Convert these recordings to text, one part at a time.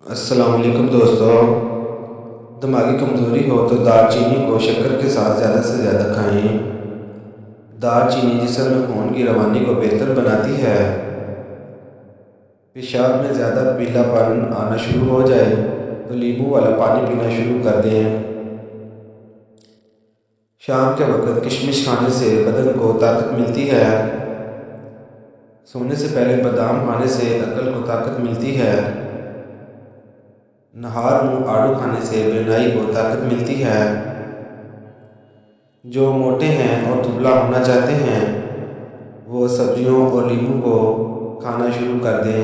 السلام علیکم دوستو، دماغی کمزوری ہو تو دار چینی کو شکر کے ساتھ زیادہ سے زیادہ کھائیں۔ دار چینی جسم میں خون کی روانی کو بہتر بناتی ہے۔ پیشاب میں زیادہ پیلا پن آنا شروع ہو جائے تو لیموں والا پانی پینا شروع کر دیں۔ شام کے وقت کشمش کھانے سے بدن کو طاقت ملتی ہے۔ سونے سے پہلے بادام کھانے سے عقل کو طاقت ملتی ہے۔ نہار منہ آڑو کھانے سے بینائی کو طاقت ملتی ہے۔ جو موٹے ہیں اور دبلا ہونا چاہتے ہیں وہ سبزیوں اور لیموں کو کھانا شروع کر دیں۔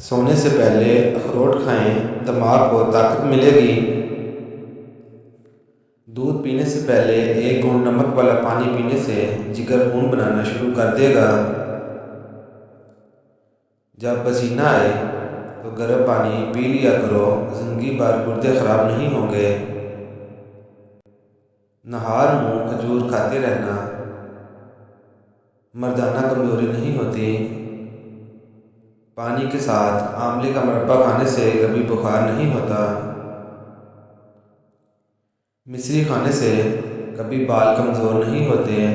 سونے سے پہلے اخروٹ کھائیں، دماغ کو طاقت ملے گی۔ دودھ پینے سے پہلے 1 گھونٹ نمک والا پانی پینے سے جگر خون بنانا شروع کر دے گا۔ جب پسینہ آئے تو گرم پانی پی لیا کرو، زندگی بھر گردے خراب نہیں ہوں گے۔ نہار منہ کھجور کھاتے رہنا، مردانہ کمزوری نہیں ہوتی۔ پانی کے ساتھ آملے کا مربع کھانے سے کبھی بخار نہیں ہوتا۔ مصری کھانے سے کبھی بال کمزور نہیں ہوتے۔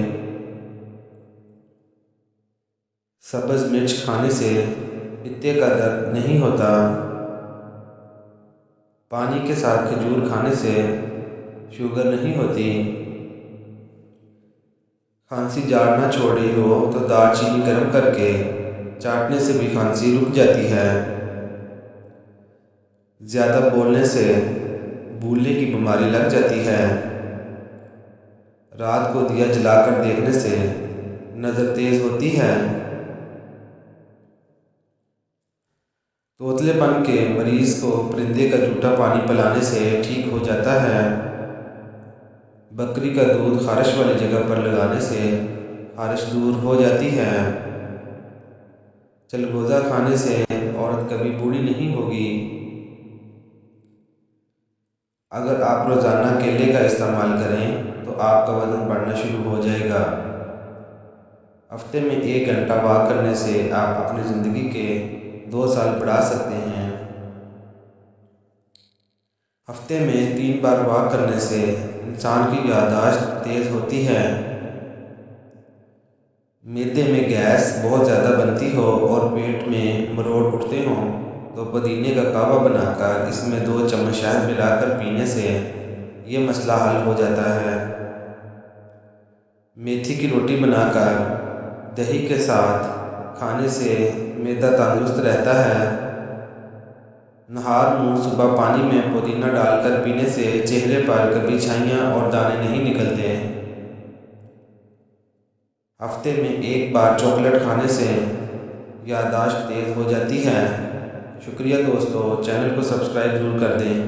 سبز مرچ کھانے سے پتے کا درد نہیں ہوتا۔ پانی کے ساتھ کھجور کھانے سے شوگر نہیں ہوتی۔ کھانسی جاڑ نہ چھوڑ رہی ہو تو دار چینی گرم کر کے چاٹنے سے بھی کھانسی رک جاتی ہے۔ زیادہ بولنے سے بھولنے کی بیماری لگ جاتی ہے۔ رات کو دیا جلا کر دیکھنے سے نظر تیز ہوتی ہے۔ توتلے پن کے مریض کو پرندے کا جھوٹا پانی پلانے سے ٹھیک ہو جاتا ہے۔ بکری کا دودھ خارش والی جگہ پر لگانے سے خارش دور ہو جاتی ہے۔ چلگوزہ کھانے سے عورت کبھی بوڑھی نہیں ہوگی۔ اگر آپ روزانہ کیلے کا استعمال کریں تو آپ کا وزن بڑھنا شروع ہو جائے گا۔ ہفتے میں 1 گھنٹہ واک کرنے سے آپ اپنی زندگی کے 2 سال بڑھا سکتے ہیں۔ ہفتے میں 3 بار واک کرنے سے انسان کی یادداشت تیز ہوتی ہے۔ معدے میں گیس بہت زیادہ بنتی ہو اور پیٹ میں مروڑ اٹھتے ہوں تو پودینے کا کہوہ بنا کر اس میں 2 چمچ شہد ملا کر پینے سے یہ مسئلہ حل ہو جاتا ہے۔ میتھی کی روٹی بنا کر دہی کے ساتھ کھانے سے معدہ تندرست رہتا ہے۔ نہار منہ صبح پانی میں پودینہ ڈال کر پینے سے چہرے پر کبھی چھائیاں اور دانے نہیں نکلتے۔ ہفتے میں 1 بار چاکلیٹ کھانے سے یادداشت تیز ہو جاتی ہے۔ شکریہ دوستو، چینل کو سبسکرائب ضرور کر دیں۔